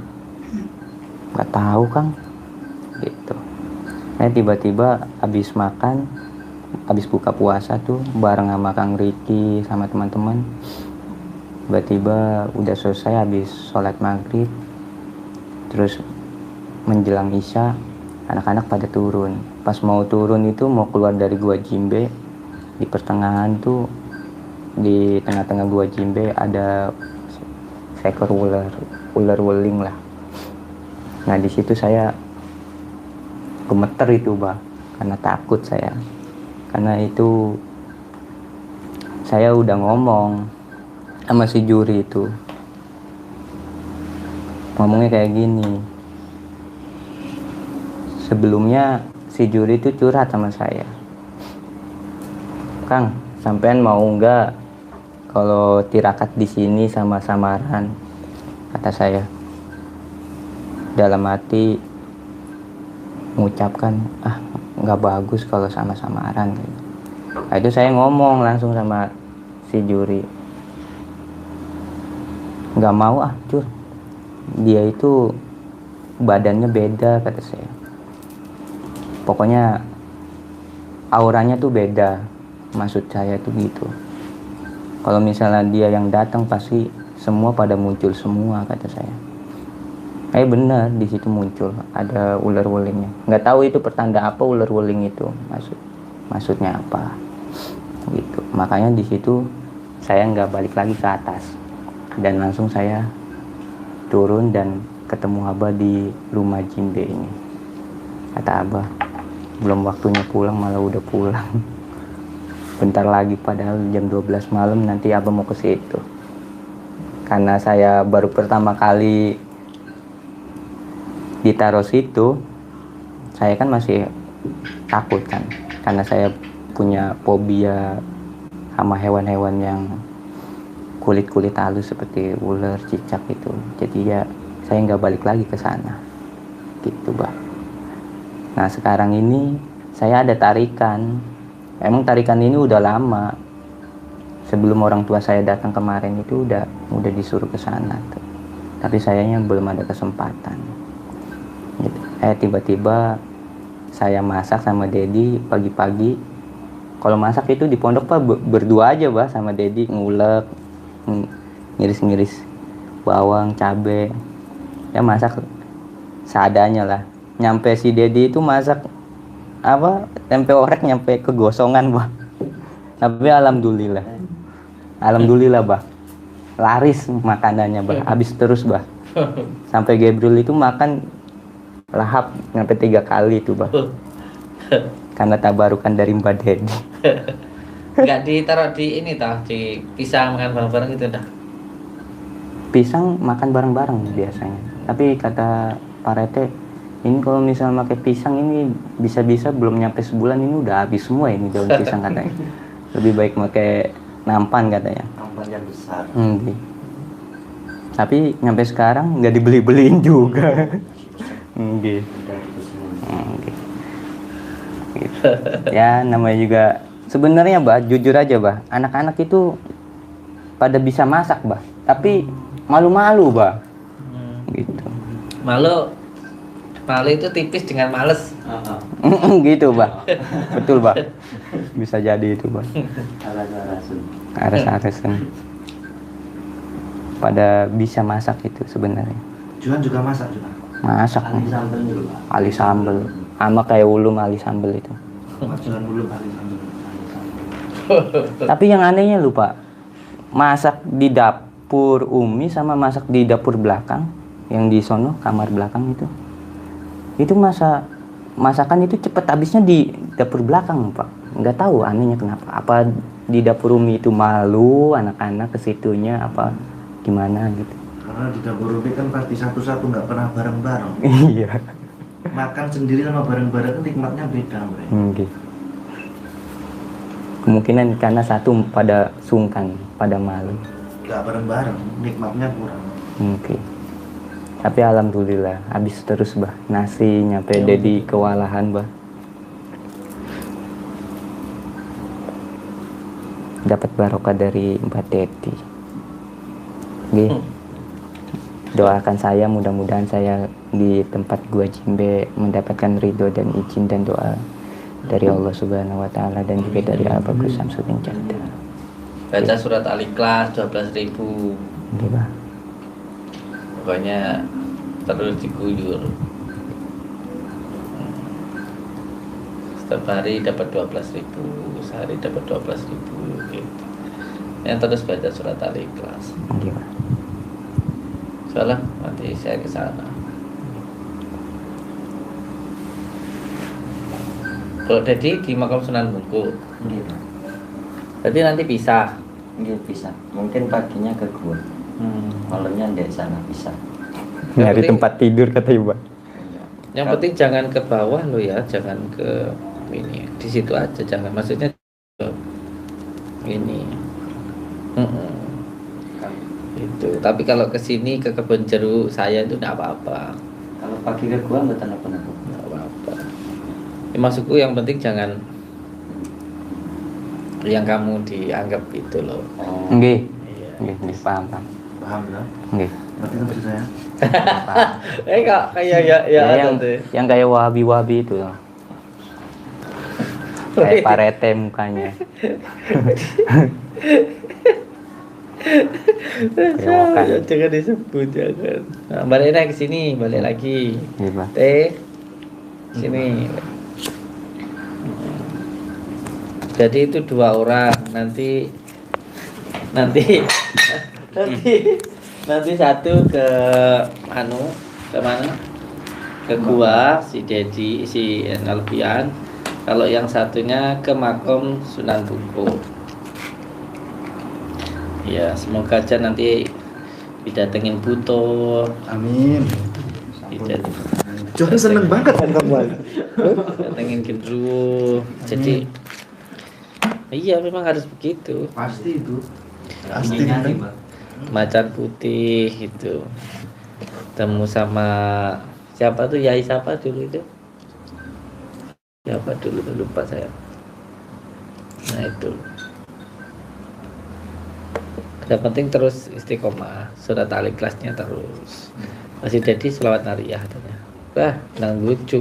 Gak tahu Kang. Gitu. Saya tiba-tiba habis buka puasa tuh bareng sama Kang Riki sama teman-teman. Tiba-tiba udah selesai habis sholat maghrib. Terus menjelang isya, anak-anak pada turun. Pas mau turun itu mau keluar dari Gua Jimbe, di pertengahan tuh, di tengah-tengah Gua Jimbe ada seekor ular weling lah. Nah di situ saya gemeter itu Bah, karena takut saya. Karena itu saya udah ngomong sama si juri itu. Ngomongnya kayak gini. Sebelumnya si juri itu curhat sama saya. Kang, sampean mau nggak kalau tirakat di sini sama samaran? Kata saya. Dalam hati mengucapkan, nggak bagus kalau sama samaran. Nah, itu saya ngomong langsung sama si juri. Nggak mau Jur. Dia itu badannya beda, kata saya. Pokoknya auranya tuh beda. Maksud saya tuh gitu. Kalau misalnya dia yang datang pasti semua pada muncul semua, kata saya. Benar, di situ muncul ada ular welingnya. Nggak tahu itu pertanda apa ular weling itu, maksudnya apa, gitu. Makanya di situ saya nggak balik lagi ke atas dan langsung saya turun dan ketemu Abah di rumah Jimbe ini. Kata Abah, belum waktunya pulang malah udah pulang. Bentar lagi padahal jam 12 malam nanti Abah mau ke situ. Karena saya baru pertama kali ditaruh situ, saya kan masih takut kan, karena saya punya fobia sama hewan-hewan yang kulit halus seperti ular, cicak itu. Jadi ya saya nggak balik lagi ke sana, gitu Bah. Nah sekarang ini saya ada tarikan. Emang tarikan ini udah lama. Sebelum orang tua saya datang kemarin itu udah disuruh ke sana tuh. Tapi sayangnya belum ada kesempatan. Gitu. Tiba-tiba saya masak sama Dedi pagi-pagi. Kalau masak itu di pondok Pak berdua aja Pak sama Dedi, ngulek, ngiris-ngiris bawang, cabe. Ya masak seadanya lah. Nyampe si Dedi itu masak apa tempe orek nyampe kegosongan Pak. Tapi alhamdulillah Bah, laris makanannya Bah, habis terus Bah. Sampai Gabriel itu makan lahap sampai 3 kali itu Bah. Karena tabarukan dari Mbak Dedi. Nggak ditaruh di ini tah, di pisang makan bareng-bareng gitu dah. Pisang makan bareng-bareng biasanya. Tapi kata Pak Rete, ini kalau misalnya pakai pisang ini bisa-bisa belum nyampe sebulan ini udah habis semua ini daun pisang katanya. Lebih baik pakai nampan katanya. Nampan yang besar. Tapi nyampe sekarang nggak dibeli-beliin juga. Gitu. Ya namanya juga sebenarnya Bah, jujur aja Bah, anak-anak itu pada bisa masak Bah, tapi malu-malu Bah. Gitu. Malu itu tipis dengan males. Gitu Bah. Betul Bah. Bisa jadi itu Bah. Aras-arasan. Pada bisa masak itu sebenarnya. Juan juga masak juga. Masak. Ali sambel dulu Pak. Ali sambel. Sama kayak ulum ali sambel itu. Juan dulu paling sambel. Tapi yang anehnya lupa, masak di dapur Umi sama masak di dapur belakang yang di sono kamar belakang itu masakan itu cepet habisnya di dapur belakang Pak. Nggak tahu anehnya kenapa. Apa di dapur Umi itu malu anak-anak ke situnya apa gimana gitu. Karena di dapur Umi kan pasti satu-satu nggak pernah bareng-bareng. Iya. Makan sendiri sama bareng-bareng kan nikmatnya beda Bre. Gitu. Kemungkinan karena satu pada sungkan, pada malu. Nggak bareng-bareng, nikmatnya kurang. Mungkin. Tapi alhamdulillah habis terus Bah. Nasi nyampe Dedi kewalahan Bah. Dapat barokah dari Mbak Teti. Doakan saya, mudah-mudahan saya di tempat gua Jimbe mendapatkan ridho dan izin dan doa dari Allah Subhanahu wa taala dan juga dari Al-Bagus Samsudin Janda. Baca surat Al-Ikhlas 12.000. Oke, Bah. Pokoknya terus diguyur. Setiap hari dapat 12.000, sehari dapat 12.000 gitu. Yang terus baca surat Al-Ikhlas. Oke, Bah. Soalnya nanti saya ke sana. Kalau Dedi di makam Sunan Bungkul, Gitu. berarti nanti pisah. Gitu bisa. Mungkin paginya ke gua. Malamnya di sana bisa. Nyari penting- tempat tidur kata Ibu. Yang penting jangan ke bawah lo ya, jangan ke ini. Di situ aja, jangan maksudnya ke ini. Itu. Tapi kalau ke sini ke kebun jeruk saya itu enggak apa-apa. Kalau pagi ke gua mboten apa-apa. Enggak apa-apa. Ya, maksudku yang penting jangan yang kamu dianggap itu loh. Oh. Nggih. Iya. Nggih, paham. Paham ya? Nggih. Ngerti maksud saya? Kak, kayak ya yang kayak wahabi-wahabi itu loh. Kayak Pak Rete mukanya. Ya, jangan disebut jangan. Nah, balik lagi ke sini, balik lagi. Iya, Pak. Sini. Jadi itu 2 orang nanti satu ke ke mana? Ke gua si Dedi si Alfian. Kalau yang satunya ke makom Sunan Bungkul. Ya, semoga aja nanti didatengin Buto. Amin. Didatengin John seneng banget teman. Gendruwo. Jadi iya memang harus begitu. Pasti itu. Pasti Pastinya kan. nih, Pak. Macan putih itu. Temu sama siapa tuh Yai siapa dulu itu? Siapa dulu tuh lupa saya. Nah itu. Yang penting terus istiqomah, surat Al-Ikhlasnya terus. Masih jadi selawat nariyah katanya. Wah, nang lucu.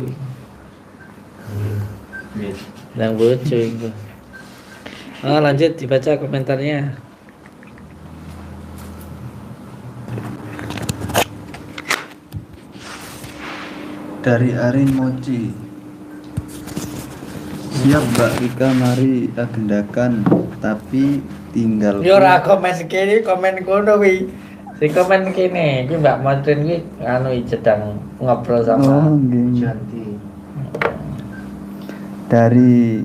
Yang lucu itu. Oh, lanjut dibaca komentarnya. Dari Arin Mochi. Siap Mbak Rika, mari agendakan, tapi tinggal Yo ora komen sekene, komen kono wi. Si komen kene, iki Mbak Montrin iki anu sedang ngobrol sama nggih. Janti. Dari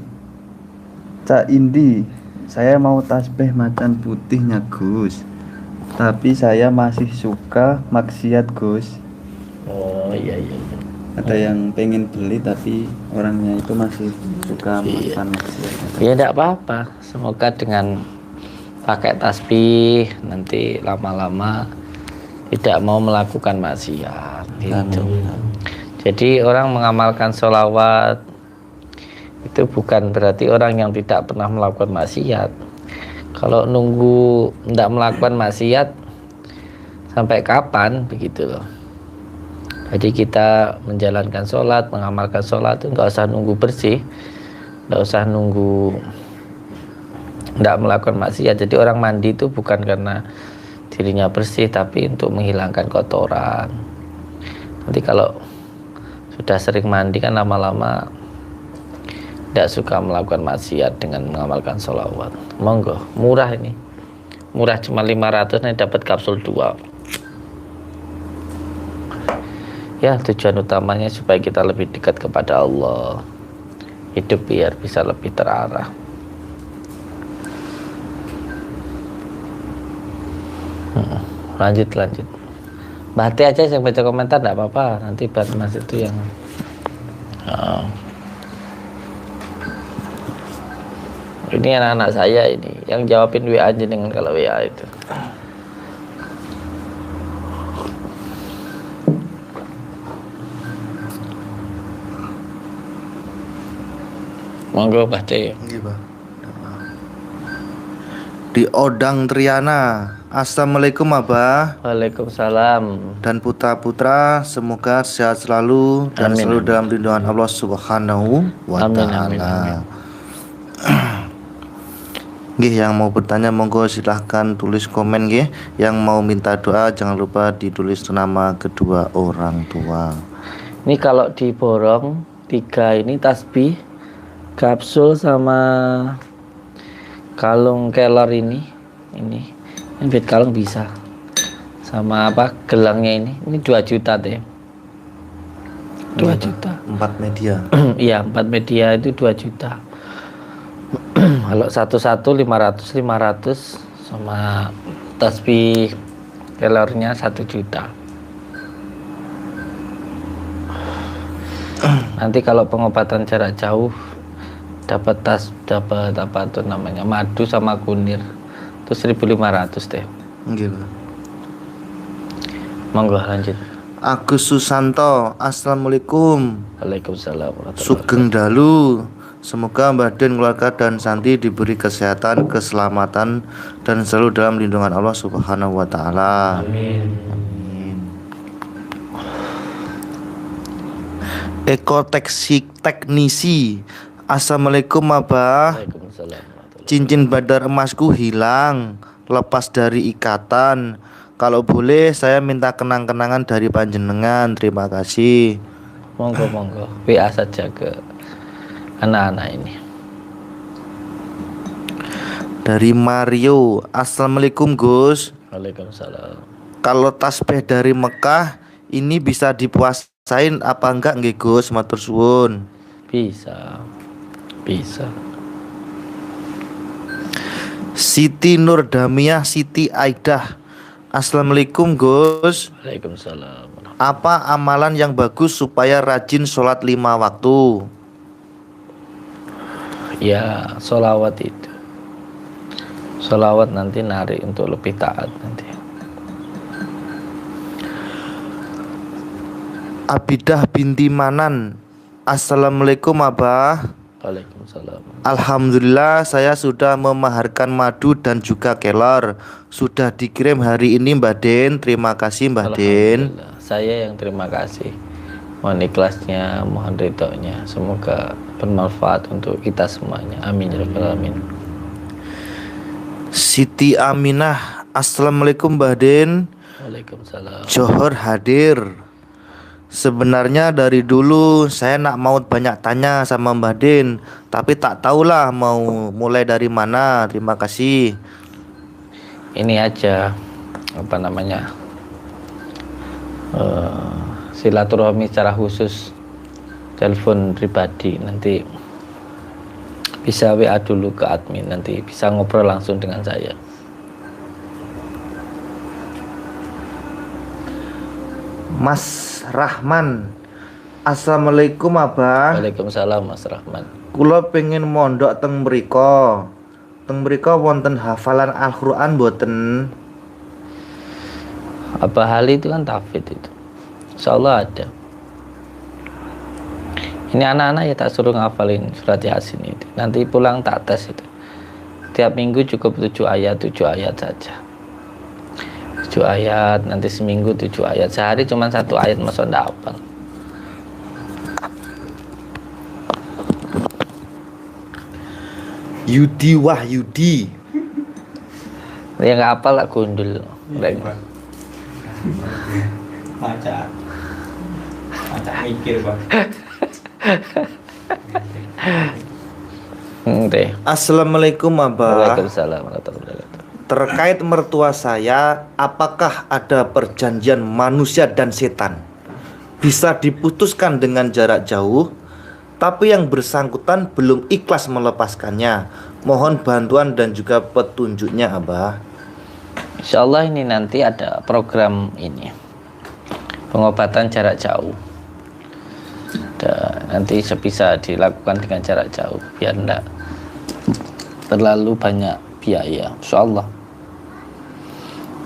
Cak Indi, saya mau tasbih macan putihnya Gus, tapi saya masih suka maksiat Gus. Oh iya. Ada yang pengen beli tapi orangnya itu masih suka Iya. melakukan maksiat. Ya enggak apa-apa. Semoga dengan pakai tasbih nanti lama-lama tidak mau melakukan maksiat gitu. Jadi orang mengamalkan sholawat itu bukan berarti orang yang tidak pernah melakukan maksiat. Kalau nunggu tidak melakukan maksiat sampai kapan begitu loh. Jadi kita menjalankan sholat, mengamalkan sholat itu nggak usah nunggu bersih, nggak usah nunggu nggak melakukan maksiat. Jadi orang mandi itu bukan karena dirinya bersih, tapi untuk menghilangkan kotoran. Nanti kalau sudah sering mandi kan lama-lama tidak suka melakukan maksiat dengan mengamalkan sholawat. Monggo, murah ini, murah cuma 500 nih dapat kapsul 2. Ya, tujuan utamanya supaya kita lebih dekat kepada Allah, hidup biar bisa lebih terarah. Lanjut Mbak aja yang baca komentar enggak apa-apa, nanti Mbak Mas itu yang ini anak-anak saya ini yang jawabin WA jenengan kalau WA itu. Monggo Pak C. Nggih, Pak. Di Odang Triana. Assalamualaikum Abah Waalaikumsalam. dan putra-putra, semoga sehat selalu dan Amin, selalu amin. dalam lindungan Allah Subhanahu wa Amin, taala. amin, amin. Nggih, yang mau bertanya monggo silahkan tulis komen nggih. Yang mau minta doa jangan lupa ditulis nama kedua orang tua. Ini kalau diborong 3 ini tasbih, kapsul sama kalung kelor ini bed kalung bisa. Sama apa gelangnya ini 2 juta deh. 2 juta. 4 media. Iya, 4 media itu 2 juta. Kalau satu-satu 500 sama tasbih kelornya 1 juta. Nanti kalau pengobatan jarak jauh dapat apa tuh namanya madu sama kunir itu 1.500 deh. Nggih, Pak. Monggo lanjut. Agus Susanto, Assalamualaikum. Waalaikumsalam warahmatullahi Sugeng dalu. Semoga Mbah Den, keluarga dan Santi diberi kesehatan, keselamatan dan selalu dalam lindungan Allah Subhanahu wa taala. Amin. Eko teknisi. Assalamualaikum Abah. Waalaikumsalam warahmatullahi Cincin badar emasku hilang, lepas dari ikatan. Kalau boleh saya minta kenang-kenangan dari panjenengan. Terima kasih. Monggo WA saja ke anak-anak ini. Dari Mario, Assalamualaikum Gus. Waalaikumsalam. Kalau tasbih dari Mekah ini bisa dipuasain apa enggak nggih Gus? Matur suwun. Bisa. Siti Nur Damiah Siti Aidah. Assalamualaikum Gus. Waalaikumsalam. Apa amalan yang bagus supaya rajin sholat 5 waktu? Ya, sholawat itu. Sholawat nanti narik untuk lebih taat nanti. Abidah binti Manan. Assalamualaikum Abah. Waalaikumsalam. Alhamdulillah saya sudah memaharkan madu dan juga kelor. Sudah dikirim hari ini Mbak Den. Terima kasih Mbak Den. Alhamdulillah. Saya yang terima kasih. mohon ikhlasnya, mohon ridhonya. Semoga bermanfaat untuk kita semuanya. Amin ya rabbal alamin. Siti Aminah, Assalamualaikum Mbah Den. Waalaikumsalam. Johor hadir. Sebenarnya dari dulu saya nak mau banyak tanya sama Mbah Den, tapi tak tahulah mau mulai dari mana. Terima kasih. Ini aja apa namanya, silaturahmi secara khusus, telepon pribadi, nanti bisa WA dulu ke admin, nanti bisa ngobrol langsung dengan saya. Mas Rahman, Assalamualaikum Abah. Waalaikumsalam Mas Rahman. Kula pengen mondok teng mriko. Teng mriko wonten hafalan Al-Qur'an boten? Apa hal itu kan tahfidz itu, insyaallah ada. Ini anak-anak ya tak suruh ngafalin surat Yasin itu, nanti pulang tak tes itu. Tiap minggu cukup 7 ayat saja. 7 ayat, nanti seminggu 7 ayat. Sehari cuma 1 ayat, masa ndak hafal. Yudi Wahyudi. Ya nggak hafal lah gundul. Baca mikir Bang. Deh. Assalamualaikum Abah. Waalaikumsalam warahmatullahi wabarakatuh. Terkait mertua saya, apakah ada perjanjian manusia dan setan? Bisa diputuskan dengan jarak jauh, tapi yang bersangkutan belum ikhlas melepaskannya. Mohon bantuan dan juga petunjuknya Abah. Insyaallah ini nanti ada program ini, pengobatan jarak jauh. Nanti bisa dilakukan dengan jarak jauh biar enggak terlalu banyak biaya. Insyaallah.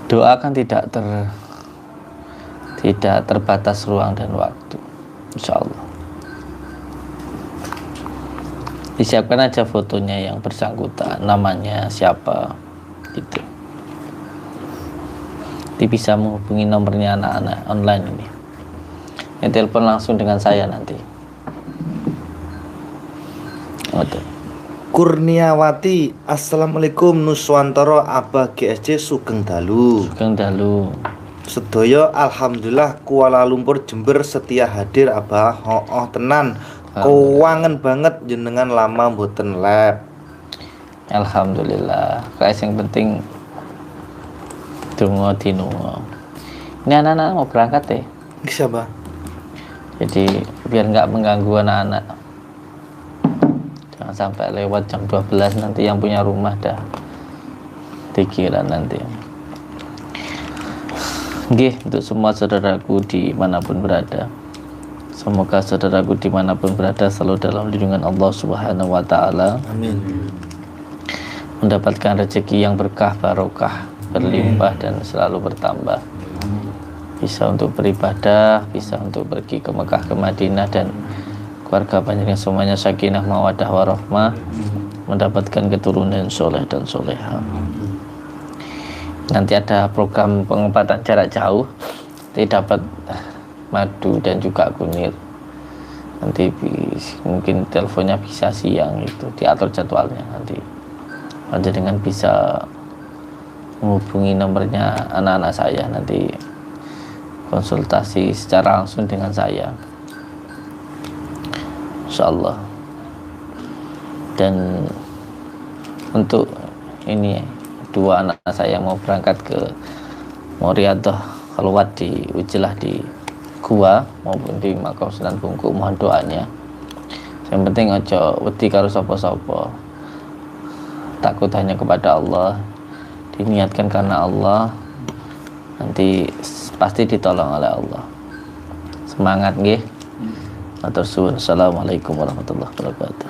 Doa kan tidak terbatas ruang dan waktu. Insyaallah. Disiapkan aja fotonya yang bersangkutan, namanya siapa gitu. Nanti bisa menghubungi nomornya anak-anak online ini. Ya, telepon langsung dengan saya nanti. Kurniawati, Assalamualaikum Nuswantoro Abah GSC Sugeng Dalu. Sugeng Dalu. Sedaya alhamdulillah Kuala Lumpur Jember setia hadir Abah. Oh tenan. Kewangen banget jenengan lama mboten lab. Alhamdulillah. Kayak yang penting donga dinunga. Ini anak-anak mau berangkat ya. Bisa Bah. Jadi biar nggak mengganggu anak-anak. Jangan sampai lewat jam 12 nanti yang punya rumah dah dikira nanti. Nggih, untuk semua saudaraku dimanapun berada, semoga saudaraku dimanapun berada selalu dalam lindungan Allah Subhanahu wa Ta'ala. Amin. Mendapatkan rezeki yang berkah, barokah, berlimpah dan selalu bertambah. Bisa untuk beribadah, bisa untuk pergi ke Mekah, ke Madinah, dan keluarga panjangnya semuanya sakinah, mawaddah, warahmah, mendapatkan keturunan soleh dan soleha. Nanti ada program pengobatan jarak jauh, nanti dapat madu dan juga kunir. Nanti mungkin teleponnya bisa siang, itu diatur jadwalnya nanti. Aja dengan bisa menghubungi nomornya anak-anak saya, nanti konsultasi secara langsung dengan saya, insyaallah. Dan untuk ini, 2 anak saya mau berangkat ke Riyadhah Khalwat di Ujlah di Gua maupun di Makam Sunan Bungku, mohon doanya. Yang penting aja wedi karo sapa-sapa, takut hanya kepada Allah, diniatkan karena Allah, nanti pasti ditolong oleh Allah. Semangat nggih. Matur suwun. Assalamualaikum warahmatullahi wabarakatuh.